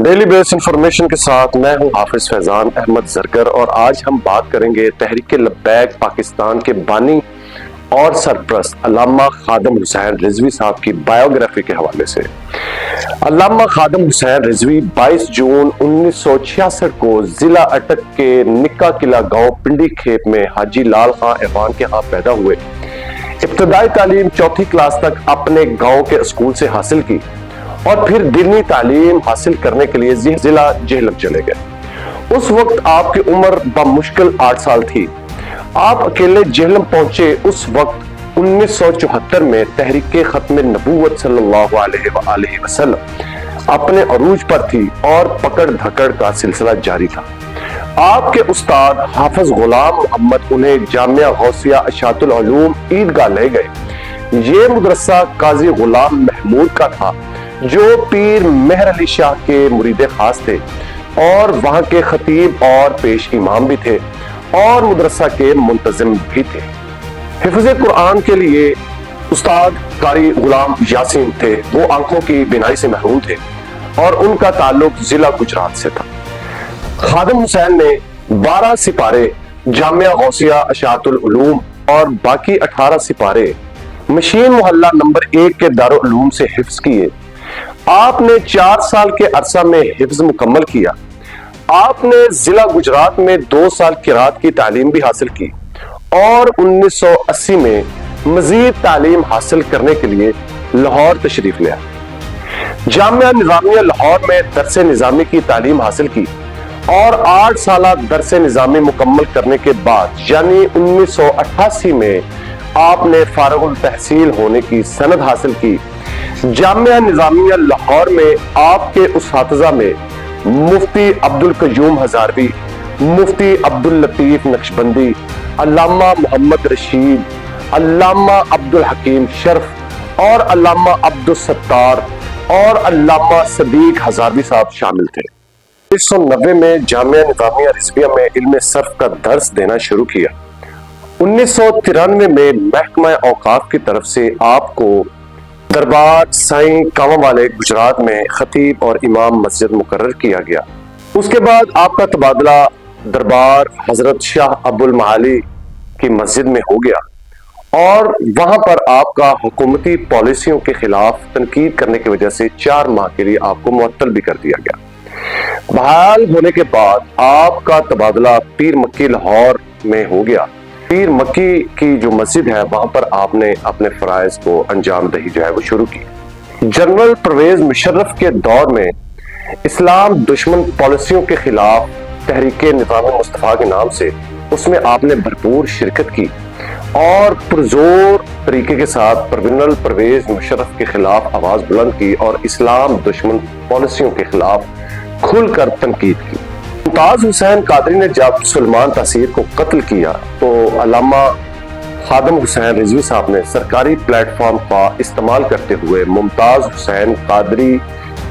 Daily بیس information کے ساتھ میں ہوں حافظ فیضان احمد زرگر، اور آج ہم بات کریں گے تحریک لبیک پاکستان کے بانی اور سرپرست علامہ خادم حسین رضوی صاحب کی بائیوگرافی کے حوالے سے۔ علامہ خادم حسین رضوی 22 جون 1966 کو ضلع اٹک کے نکا قلعہ گاؤں پنڈی کھیپ میں حاجی لال خان ایوان کے ہاں پیدا ہوئے۔ ابتدائی تعلیم 4 کلاس تک اپنے گاؤں کے اسکول سے حاصل کی اور پھر دینی تعلیم حاصل کرنے کے لیے ضلع جہلم چلے گئے۔ اس وقت آپ کی عمر بمشکل 8 سال تھی۔ آپ اکیلے جہلم پہنچے اس وقت 1974 میں تحریک ختم نبوت صلی اللہ علیہ وآلہ وسلم اپنے عروج پر تھی اور پکڑ دھکڑ کا سلسلہ جاری تھا۔ آپ کے استاد حافظ غلام محمد انہیں جامعہ غوثیہ اشاعت العلوم عیدگاہ لے گئے۔ یہ مدرسہ قاضی غلام محمود کا تھا جو پیر مہر علی شاہ کے مرید خاص تھے اور وہاں کے خطیب اور پیش امام بھی تھے اور مدرسہ کے منتظم بھی تھے۔ حفظ قرآن کے لیے استاد قاری غلام یاسین تھے، وہ آنکھوں کی بینائی سے محروم تھے اور ان کا تعلق ضلع گجرات سے تھا۔ خادم حسین نے 12 سپارے جامعہ غوثیہ اشاعت العلوم اور باقی 18 سپارے مشین محلہ نمبر 1 کے دارالعلوم سے حفظ کیے۔ آپ نے 4 سال کے عرصہ میں حفظ مکمل کیا۔ آپ نے ضلع گجرات میں 2 سال قرات کی تعلیم بھی حاصل کی اور 1980 میں مزید تعلیم حاصل کرنے کے لیے لاہور تشریف لے آئے۔ جامعہ نظامیہ لاہور میں درس نظامی کی تعلیم حاصل کی اور 8 سالہ درس نظامی مکمل کرنے کے بعد یعنی 1988 میں آپ نے فارغ التحصیل ہونے کی سند حاصل کی۔ جامعہ نظامیہ لاہور میں آپ کے اساتذہ میں مفتی عبدالقیوم ہزاروی، مفتی عبداللطیف نقشبندی، علامہ محمد رشید، علامہ عبدالحکیم شرف اور علامہ عبدالستار اور علامہ صدیق ہزاروی صاحب شامل تھے۔ 1990 میں جامعہ نظامیہ رضویہ میں علم صرف کا درس دینا شروع کیا۔ 1993 میں محکمہ اوقاف کی طرف سے آپ کو دربار سائیں کامہ والے گجرات میں خطیب اور امام مسجد مقرر کیا گیا۔ اس کے بعد آپ کا تبادلہ دربار حضرت شاہ ابو المعالی کی مسجد میں ہو گیا اور وہاں پر آپ کا حکومتی پالیسیوں کے خلاف تنقید کرنے کی وجہ سے 4 ماہ کے لیے آپ کو معطل بھی کر دیا گیا۔ بحال ہونے کے بعد آپ کا تبادلہ پیر مکی لاہور میں ہو گیا۔ پیر مکی کی جو مسجد ہے وہاں پر آپ نے اپنے فرائض کو انجام دہی جو ہے وہ شروع کی۔ جنرل پرویز مشرف کے دور میں اسلام دشمن پالیسیوں کے خلاف تحریک نظام مصطفیٰ کے نام سے اس میں آپ نے بھرپور شرکت کی اور پرزور طریقے کے ساتھ جنرل پرویز مشرف کے خلاف آواز بلند کی اور اسلام دشمن پالیسیوں کے خلاف کھل کر تنقید کی۔ ممتاز حسین قادری نے جب سلمان تاثیر کو قتل کیا تو علامہ خادم حسین رضوی صاحب نے سرکاری پلیٹ فارم کا استعمال کرتے ہوئے ممتاز حسین قادری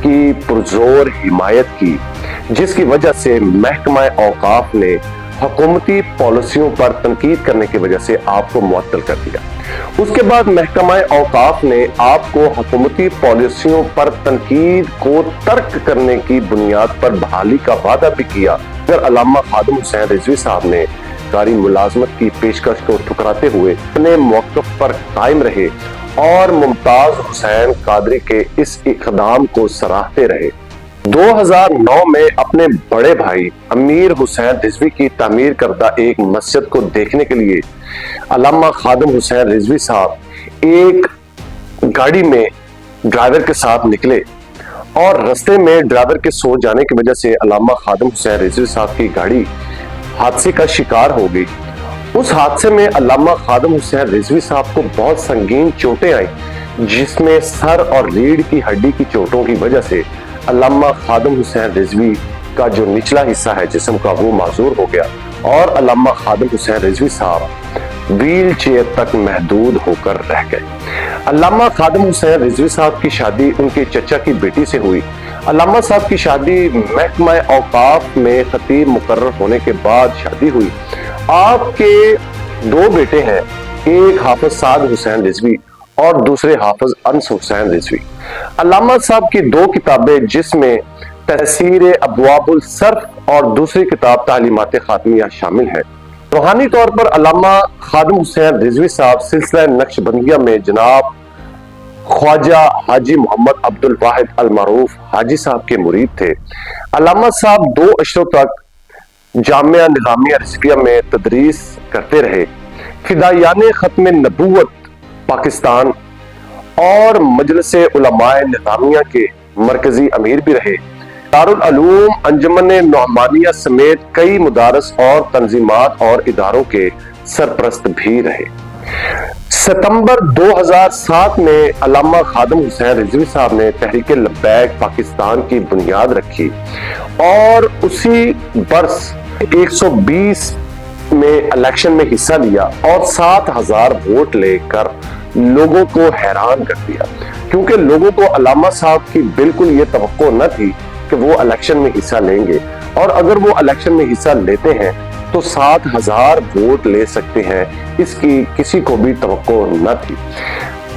کی پرزور حمایت کی، جس کی وجہ سے محکمہ اوقاف نے حکومتی پالیسیوں پر تنقید کرنے کی وجہ سے آپ کو معطل کر دیا۔ اس کے بعد محکمہ اوقاف نے آپ کو حکومتی پالیسیوں پر تنقید کو ترک کرنے کی بنیاد پر بحالی کا وعدہ بھی کیا، مگر علامہ خادم حسین رضوی صاحب نے سرکاری ملازمت کی پیشکش کو ٹھکراتے ہوئے اپنے موقف پر قائم رہے اور ممتاز حسین قادری کے اس اقدام کو سراہتے رہے۔ 2009 میں اپنے بڑے بھائی امیر حسین رضوی کی تعمیر کردہ ایک مسجد کو دیکھنے کے لیے علامہ خادم حسین رضوی صاحب ایک گاڑی میں ڈرائیور کے ساتھ نکلے اور رستے میں ڈرائیور کے سو جانے کی وجہ سے علامہ خادم حسین رضوی صاحب کی گاڑی حادثے کا شکار ہو گئی۔ اس حادثے میں علامہ خادم حسین رضوی صاحب کو بہت سنگین چوٹیں آئیں، جس میں سر اور ریڑھ کی ہڈی کی چوٹوں کی وجہ سے علامہ خادم حسین رضوی کا جو نچلا حصہ ہے جسم کا وہ معذور ہو گیا اور علامہ خادم حسین رضوی صاحب ویل چیئر تک محدود ہو کر رہ گئے۔ علامہ خادم حسین رضوی صاحب کی شادی ان کے چچا کی بیٹی سے ہوئی۔ علامہ صاحب کی شادی محکمہ اوقاف میں خطیب مقرر ہونے کے بعد شادی ہوئی۔ آپ کے 2 بیٹے ہیں، ایک حافظ سعد حسین رضوی اور دوسرے حافظ انس حسین رضوی۔ علامہ صاحب کی 2 کتابیں جس میں تفسیر ابواب الصرف اور دوسری کتاب تعلیمات خاتمیہ شامل ہے۔ روحانی طور پر علامہ خادم حسین رضوی صاحب سلسلہ نقش بندیہ میں جناب خواجہ حاجی محمد عبد الواحد المعروف حاجی صاحب کے مرید تھے۔ علامہ صاحب 2 اشروں تک جامعہ نظامیہ رضویہ میں تدریس کرتے رہے۔ فدائیان ختم نبوت پاکستان اور مجلس علماء نظامیہ کے مرکزی امیر بھی رہے۔ دارالعلوم انجمن نعمانیہ سمیت کئی مدارس اور تنظیمات اور اداروں کے سرپرست بھی رہے۔ ستمبر 2007 میں علامہ خادم حسین رضوی صاحب نے تحریک لبیک پاکستان کی بنیاد رکھی اور اسی برس 120 میں الیکشن میں حصہ لیا اور 7,000 ووٹ لے کر لوگوں کو حیران کر دیا، کیونکہ لوگوں کو علامہ صاحب کی بالکل یہ توقع نہ تھی کہ وہ الیکشن میں حصہ لیں گے، اور اگر وہ الیکشن میں حصہ لیتے ہیں تو 7,000 ووٹ لے سکتے ہیں، اس کی کسی کو بھی توقع نہ تھی۔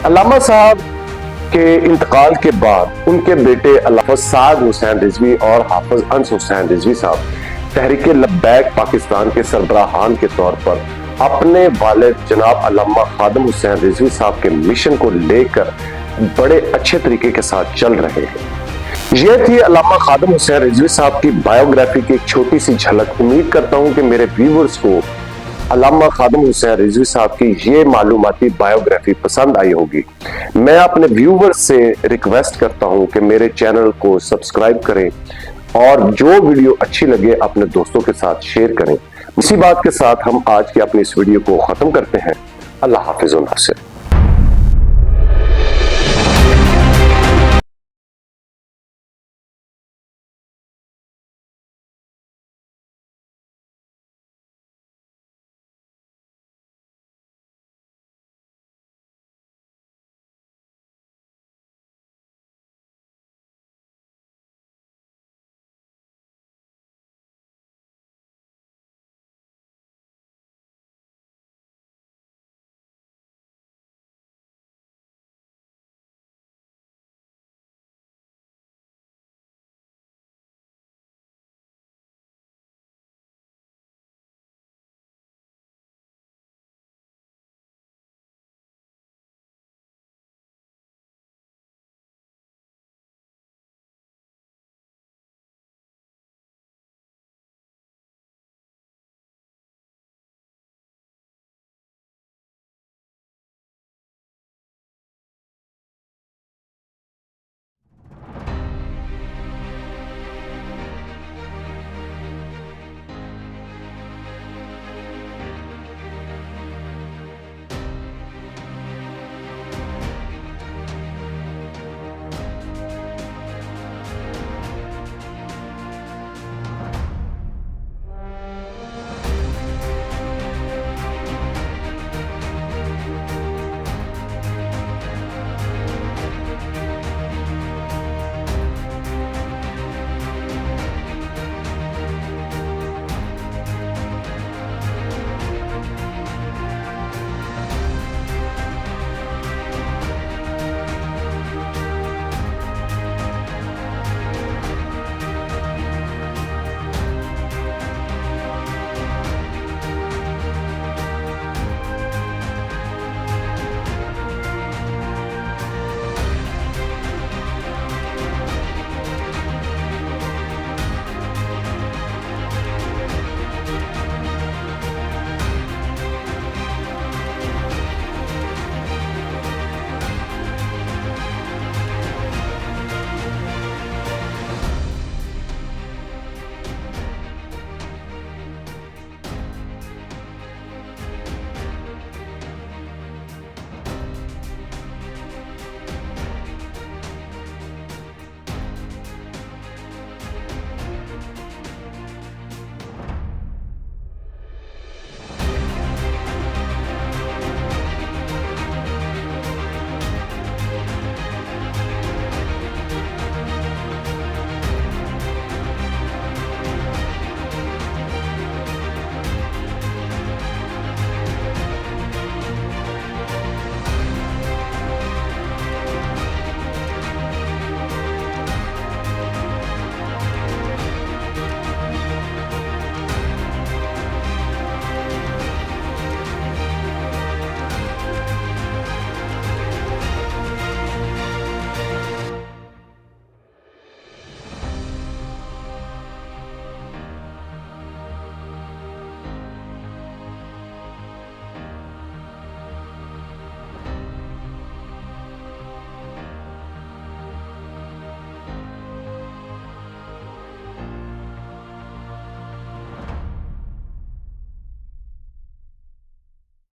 علامہ صاحب کے انتقال کے بعد ان کے بیٹے علامہ سعد حسین رضوی اور حافظ انس حسین رضوی صاحب تحریک لبیک پاکستان کے سربراہان کے طور پر اپنے والد جناب علامہ خادم حسین رضوی صاحب کے مشن کو لے کر بڑے اچھے طریقے کے ساتھ چل رہے ہیں۔ یہ تھی علامہ خادم حسین رضوی صاحب کی بائیوگرافی کی ایک چھوٹی سی جھلک۔ امید کرتا ہوں کہ میرے ویورز کو علامہ خادم حسین رضوی صاحب کی یہ معلوماتی بائیوگرافی پسند آئی ہوگی۔ میں اپنے ویورز سے ریکویسٹ کرتا ہوں کہ میرے چینل کو سبسکرائب کریں اور جو ویڈیو اچھی لگے اپنے دوستوں کے ساتھ شیئر کریں۔ اسی بات کے ساتھ ہم آج کی اپنی اس ویڈیو کو ختم کرتے ہیں۔ اللہ حافظ و ناصر۔